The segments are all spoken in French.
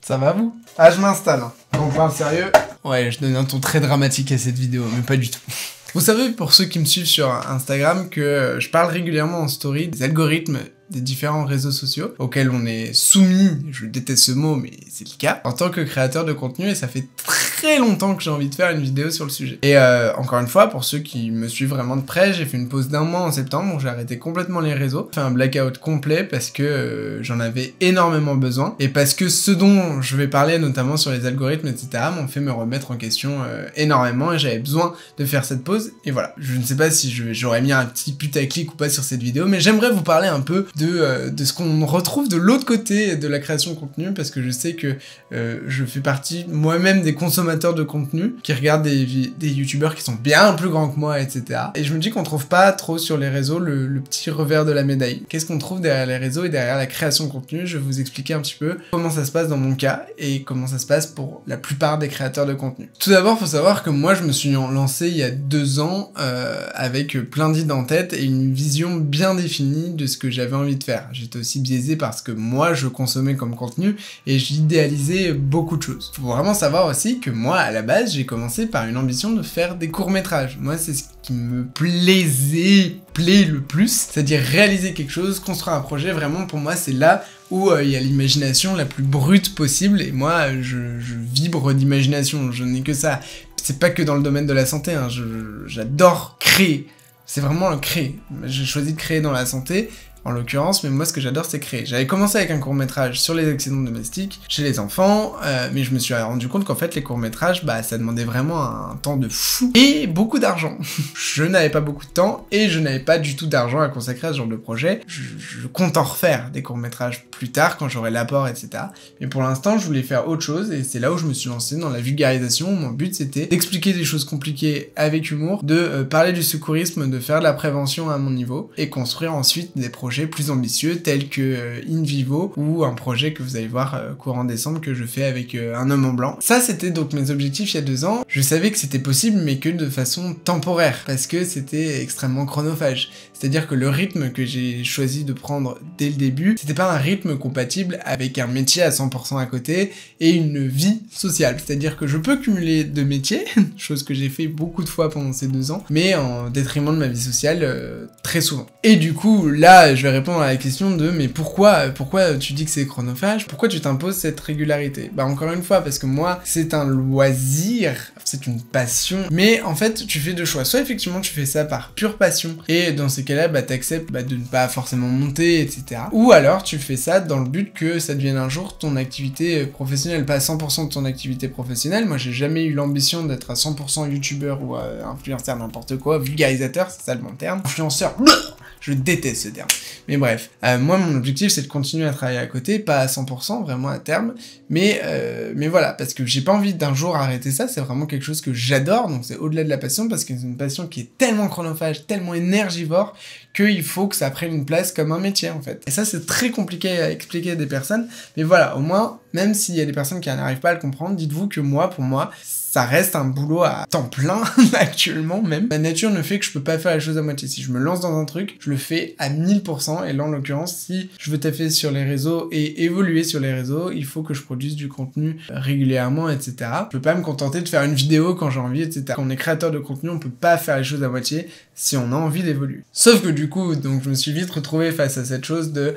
Ça va vous? Ah, je m'installe. On parle sérieux. Ouais, je donne un ton très dramatique à cette vidéo, mais pas du tout. Vous savez, pour ceux qui me suivent sur Instagram, que je parle régulièrement en story des algorithmes des différents réseaux sociaux auxquels on est soumis, je déteste ce mot, mais c'est le cas, en tant que créateur de contenu, et ça fait très longtemps que j'ai envie de faire une vidéo sur le sujet. Et encore une fois, pour ceux qui me suivent vraiment de près, j'ai fait une pause d'1 mois en septembre où j'ai arrêté complètement les réseaux, fait un blackout complet parce que j'en avais énormément besoin, et parce que ce dont je vais parler, notamment sur les algorithmes, etc., m'ont fait me remettre en question énormément, et j'avais besoin de faire cette pause, et voilà. Je ne sais pas si j'aurais mis un petit putaclic ou pas sur cette vidéo, mais j'aimerais vous parler un peu de ce qu'on retrouve de l'autre côté de la création de contenu, parce que je sais que je fais partie moi-même des consommateurs de contenu, qui regardent des youtubeurs qui sont bien plus grands que moi, etc. Et je me dis qu'on trouve pas trop sur les réseaux le petit revers de la médaille. Qu'est-ce qu'on trouve derrière les réseaux et derrière la création de contenu? Je vais vous expliquer un petit peu comment ça se passe dans mon cas, et comment ça se passe pour la plupart des créateurs de contenu. Tout d'abord, faut savoir que moi, je me suis lancé il y a 2 ans avec plein d'idées en tête et une vision bien définie de ce que j'avais envie de faire. J'étais aussi biaisé parce que moi, je consommais comme contenu et j'idéalisais beaucoup de choses. Faut vraiment savoir aussi que moi, à la base, j'ai commencé par une ambition de faire des courts-métrages. Moi, c'est ce qui me plaît le plus, c'est-à-dire réaliser quelque chose, construire un projet. Vraiment, pour moi, c'est là où il y a l'imagination la plus brute possible, et moi, je vibre d'imagination, je n'ai que ça. C'est pas que dans le domaine de la santé, hein. J'adore créer. C'est vraiment le créer. J'ai choisi de créer dans la santé, en l'occurrence, mais moi ce que j'adore c'est créer. J'avais commencé avec un court-métrage sur les accidents domestiques chez les enfants, mais je me suis rendu compte qu'en fait les courts-métrages, ça demandait vraiment un temps de fou et beaucoup d'argent. Je n'avais pas beaucoup de temps et je n'avais pas du tout d'argent à consacrer à ce genre de projet. Je compte en refaire des courts-métrages plus tard quand j'aurai l'apport, etc. Mais pour l'instant je voulais faire autre chose, et c'est là où je me suis lancé dans la vulgarisation. Mon but c'était d'expliquer des choses compliquées avec humour, de parler du secourisme, de faire de la prévention à mon niveau, et construire ensuite des projets plus ambitieux tels que In Vivo, ou un projet que vous allez voir courant décembre que je fais avec un homme en blanc. Ça c'était donc mes objectifs il y a 2 ans. Je savais que c'était possible, mais que de façon temporaire, parce que c'était extrêmement chronophage. C'est-à-dire que le rythme que j'ai choisi de prendre dès le début, c'était pas un rythme compatible avec un métier à 100% à côté et une vie sociale. C'est-à-dire que je peux cumuler 2 métiers, chose que j'ai fait beaucoup de fois pendant ces 2 ans, mais en détriment de ma vie sociale très souvent. Et du coup, là, je vais répondre à la question de mais pourquoi tu dis que c'est chronophage? Pourquoi tu t'imposes cette régularité? Encore une fois, parce que moi, c'est un loisir, c'est une passion, mais en fait, tu fais 2 choix. Soit effectivement, tu fais ça par pure passion, et dans ces cas-là, t'acceptes de ne pas forcément monter, etc. Ou alors, tu fais ça dans le but que ça devienne un jour ton activité professionnelle, pas 100% de ton activité professionnelle. Moi, j'ai jamais eu l'ambition d'être à 100% youtubeur ou influenceur, n'importe quoi, vulgarisateur, c'est ça le bon terme. Influenceur, je déteste ce terme. Mais bref, moi mon objectif c'est de continuer à travailler à côté, pas à 100% vraiment à terme, mais voilà, parce que j'ai pas envie d'un jour arrêter ça, c'est vraiment quelque chose que j'adore, donc c'est au-delà de la passion, parce que c'est une passion qui est tellement chronophage, tellement énergivore, qu'il faut que ça prenne une place comme un métier en fait. Et ça c'est très compliqué à expliquer à des personnes, mais voilà, au moins, même s'il y a des personnes qui n'arrivent pas à le comprendre, dites-vous que moi, pour moi, ça reste un boulot à temps plein, actuellement même. Ma nature ne fait que je peux pas faire les choses à moitié. Si je me lance dans un truc, je le fais à 1000%, et là en l'occurrence, si je veux taffer sur les réseaux et évoluer sur les réseaux, il faut que je produise du contenu régulièrement, etc. Je peux pas me contenter de faire une vidéo quand j'ai envie, etc. Quand on est créateur de contenu, on peut pas faire les choses à moitié si on a envie d'évoluer. Sauf que du coup, donc je me suis vite retrouvé face à cette chose de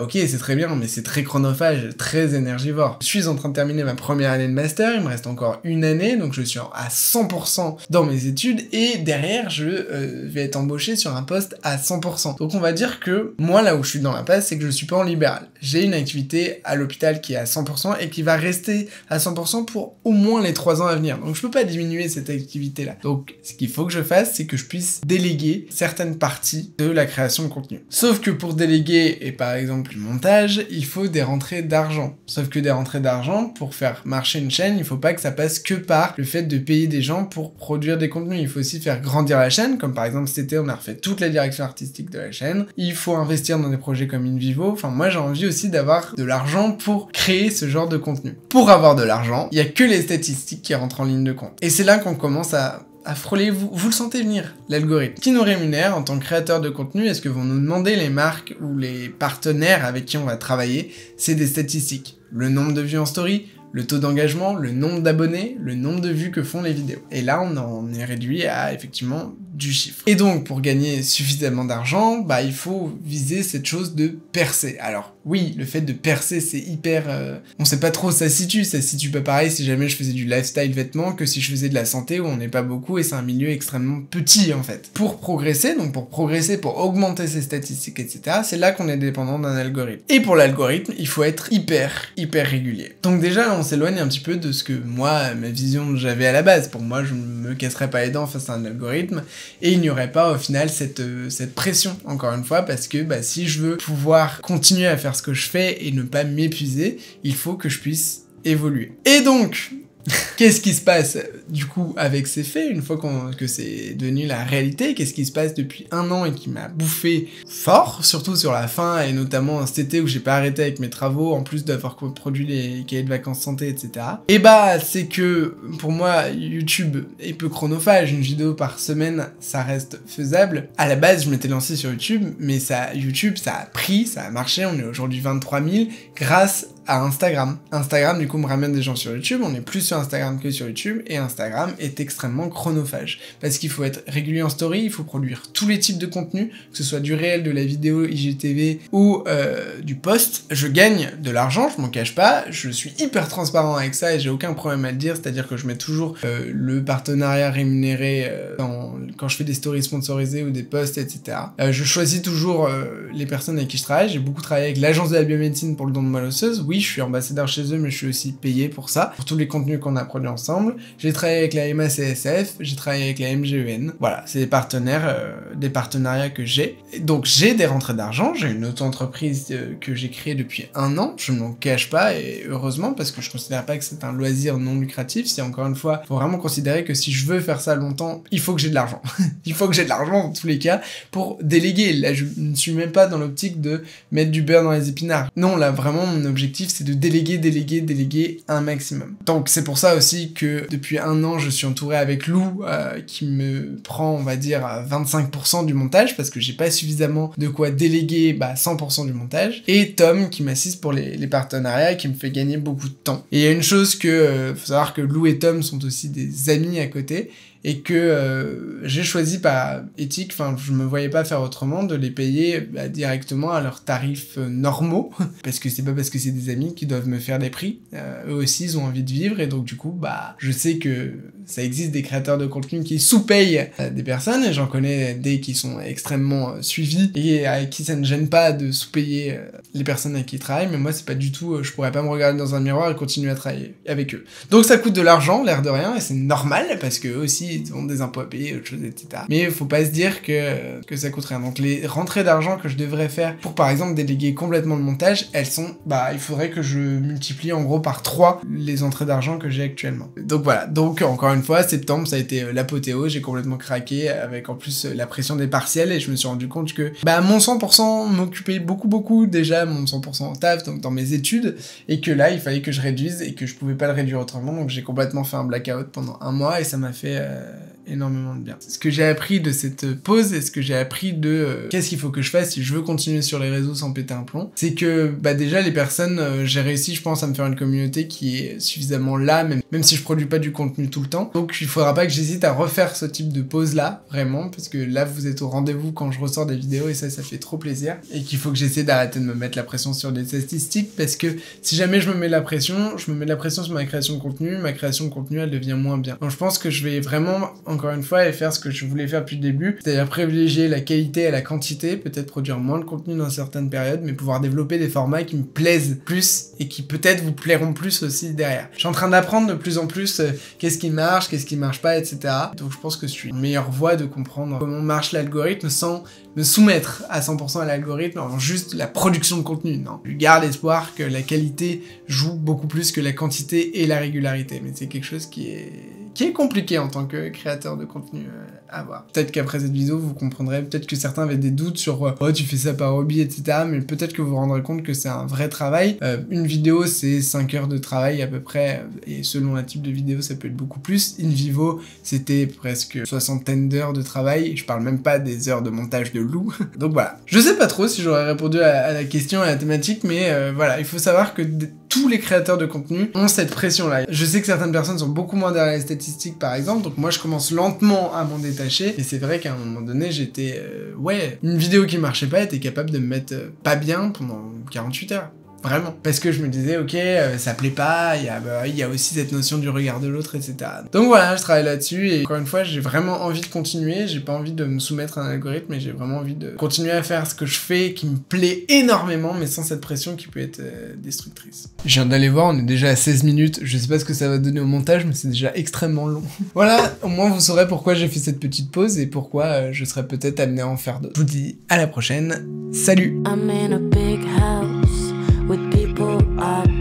ok, c'est très bien, mais c'est très chronophage, très énergivore. Je suis en train de terminer ma première année de master, il me reste encore une année, donc je suis à 100% dans mes études, et derrière, je vais être embauché sur un poste à 100%. Donc on va dire que moi, là où je suis dans la passe, c'est que je suis pas en libéral. J'ai une activité à l'hôpital qui est à 100% et qui va rester à 100% pour au moins les 3 ans à venir. Donc je peux pas diminuer cette activité-là. Donc ce qu'il faut que je fasse, c'est que je puisse déléguer certaines parties de la création de contenu. Sauf que pour déléguer, et par exemple le montage, il faut des rentrées d'argent. Sauf que des rentrées d'argent, pour faire marcher une chaîne, il faut pas que ça passe que par le fait de payer des gens pour produire des contenus. Il faut aussi faire grandir la chaîne, comme par exemple cet été on a refait toute la direction artistique de la chaîne. Il faut investir dans des projets comme In Vivo. Enfin moi j'ai envie aussi d'avoir de l'argent pour créer ce genre de contenu. Pour avoir de l'argent, il y a que les statistiques qui rentrent en ligne de compte. Et c'est là qu'on commence à à frôler, vous le sentez venir, l'algorithme. Qui nous rémunère en tant que créateur de contenu? Est-ce que vont nous demander les marques ou les partenaires avec qui on va travailler? C'est des statistiques. Le nombre de vues en story, le taux d'engagement, le nombre d'abonnés, le nombre de vues que font les vidéos. Et là, on en est réduit à, effectivement, du chiffre. Et donc, pour gagner suffisamment d'argent, bah, il faut viser cette chose de percer. Alors, oui, le fait de percer, c'est hyper... on sait pas trop où ça se situe pas pareil si jamais je faisais du lifestyle vêtements que si je faisais de la santé où on n'est pas beaucoup et c'est un milieu extrêmement petit, en fait. Pour progresser, pour augmenter ses statistiques, etc., c'est là qu'on est dépendant d'un algorithme. Et pour l'algorithme, il faut être hyper régulier. Donc déjà, là, on s'éloigne un petit peu de ce que moi, ma vision que j'avais à la base. Pour moi, je me casserais pas les dents face à un algorithme et il n'y aurait pas au final cette pression, encore une fois, parce que bah, si je veux pouvoir continuer à faire ce que je fais et ne pas m'épuiser, il faut que je puisse évoluer. Et donc, qu'est-ce qui se passe du coup avec ces faits, une fois que c'est devenu la réalité? Qu'est-ce qui se passe depuis 1 an et qui m'a bouffé fort, surtout sur la fin, et notamment cet été où j'ai pas arrêté avec mes travaux, en plus d'avoir produit les cahiers de vacances santé, etc. Et bah, c'est que, pour moi, YouTube est peu chronophage, une vidéo par semaine, ça reste faisable. À la base, je m'étais lancé sur YouTube, mais YouTube, ça a pris, ça a marché, on est aujourd'hui 23 000, grâce à Instagram. Instagram, du coup, me ramène des gens sur YouTube, on est plus sur Instagram que sur YouTube, et Instagram est extrêmement chronophage. Parce qu'il faut être régulier en story, il faut produire tous les types de contenus, que ce soit du réel, de la vidéo, IGTV, ou du post. Je gagne de l'argent, je m'en cache pas, je suis hyper transparent avec ça, et j'ai aucun problème à le dire, c'est-à-dire que je mets toujours le partenariat rémunéré quand je fais des stories sponsorisées ou des posts, etc. Je choisis toujours les personnes avec qui je travaille, j'ai beaucoup travaillé avec l'agence de la biomédecine pour le don de moelle osseuse, oui, je suis ambassadeur chez eux, mais je suis aussi payé pour ça, pour tous les contenus qu'on a produits ensemble. J'ai travaillé avec la MACSF, j'ai travaillé avec la MGEN. Voilà, c'est des partenariats que j'ai. Donc j'ai des rentrées d'argent, j'ai une auto-entreprise que j'ai créée depuis 1 an, je ne m'en cache pas, et heureusement, parce que je considère pas que c'est un loisir non lucratif. C'est encore une fois, faut vraiment considérer que si je veux faire ça longtemps, il faut que j'ai de l'argent. Il faut que j'ai de l'argent dans tous les cas pour déléguer. Là, je ne suis même pas dans l'optique de mettre du beurre dans les épinards. Non, là, vraiment, mon objectif, c'est de déléguer un maximum. Donc c'est pour ça aussi que depuis 1 an, je suis entouré avec Lou, qui me prend, on va dire, 25% du montage, parce que j'ai pas suffisamment de quoi déléguer 100% du montage, et Tom, qui m'assiste pour les partenariats, et qui me fait gagner beaucoup de temps. Et il y a une chose que, faut savoir que Lou et Tom sont aussi des amis à côté, et que j'ai choisi par éthique, enfin je me voyais pas faire autrement, de les payer directement à leurs tarifs normaux, parce que c'est pas parce que c'est des amis qui doivent me faire des prix, eux aussi ils ont envie de vivre, et donc du coup je sais que ça existe des créateurs de contenu qui sous-payent des personnes, et j'en connais des qui sont extrêmement suivis, et avec qui ça ne gêne pas de sous-payer les personnes avec qui ils travaillent, mais moi c'est pas du tout, je pourrais pas me regarder dans un miroir et continuer à travailler avec eux. Donc ça coûte de l'argent, l'air de rien, et c'est normal, parce que eux aussi ils ont des impôts à payer, autre chose, etc. Mais il faut pas se dire que ça coûte rien. Donc les rentrées d'argent que je devrais faire pour par exemple déléguer complètement le montage, elles sont, il faudrait que je multiplie en gros par 3 les entrées d'argent que j'ai actuellement. Donc voilà, donc encore une fois, septembre ça a été l'apothéose, j'ai complètement craqué avec en plus la pression des partiels, et je me suis rendu compte que mon 100% m'occupait beaucoup déjà, mon 100% taf, donc dans mes études, et que là il fallait que je réduise et que je pouvais pas le réduire autrement, donc j'ai complètement fait un blackout pendant 1 mois, et ça m'a fait énormément de bien. Ce que j'ai appris de cette pause, et ce que j'ai appris de qu'est-ce qu'il faut que je fasse si je veux continuer sur les réseaux sans péter un plomb, c'est que déjà les personnes, j'ai réussi je pense à me faire une communauté qui est suffisamment là, même si je produis pas du contenu tout le temps, donc il faudra pas que j'hésite à refaire ce type de pause là, vraiment, parce que là vous êtes au rendez-vous quand je ressors des vidéos, et ça fait trop plaisir, et qu'il faut que j'essaie d'arrêter de me mettre la pression sur des statistiques, parce que si jamais je me mets la pression, sur ma création de contenu, elle devient moins bien. Donc je pense que je vais vraiment, encore une fois, et faire ce que je voulais faire depuis le début, c'est-à-dire privilégier la qualité à la quantité, peut-être produire moins de contenu dans certaines périodes, mais pouvoir développer des formats qui me plaisent plus, et qui peut-être vous plairont plus aussi derrière. Je suis en train d'apprendre de plus en plus qu'est-ce qui marche pas, etc. Donc je pense que je suis une meilleure voie de comprendre comment marche l'algorithme sans me soumettre à 100% à l'algorithme en juste la production de contenu. Non, je garde espoir que la qualité joue beaucoup plus que la quantité et la régularité, mais c'est quelque chose qui est qui est compliqué en tant que créateur de contenu à voir. Peut-être qu'après cette vidéo, vous comprendrez, peut-être que certains avaient des doutes sur « Oh, tu fais ça par hobby, etc. » Mais peut-être que vous vous rendrez compte que c'est un vrai travail. Une vidéo, c'est 5 heures de travail à peu près, et selon le type de vidéo, ça peut être beaucoup plus. In vivo, c'était presque 60aine d'heures de travail. Je parle même pas des heures de montage de loup. Donc voilà. Je sais pas trop si j'aurais répondu à la question, à la thématique, mais voilà, il faut savoir que tous les créateurs de contenu ont cette pression-là. Je sais que certaines personnes sont beaucoup moins derrière les statistiques, par exemple, donc moi je commence lentement à m'en détacher, et c'est vrai qu'à un moment donné, j'étais... ouais, une vidéo qui marchait pas était capable de me mettre pas bien pendant 48 heures. Vraiment. Parce que je me disais, ok, ça plaît pas, il y a aussi cette notion du regard de l'autre, etc. Donc voilà, je travaille là-dessus, et encore une fois, j'ai vraiment envie de continuer, j'ai pas envie de me soumettre à un algorithme, mais j'ai vraiment envie de continuer à faire ce que je fais, qui me plaît énormément, mais sans cette pression qui peut être destructrice. Je viens d'aller voir, on est déjà à 16 minutes, je sais pas ce que ça va donner au montage, mais c'est déjà extrêmement long. Voilà, au moins vous saurez pourquoi j'ai fait cette petite pause, et pourquoi je serais peut-être amené à en faire d'autres. Je vous dis à la prochaine, salut! I'm in a big house with people I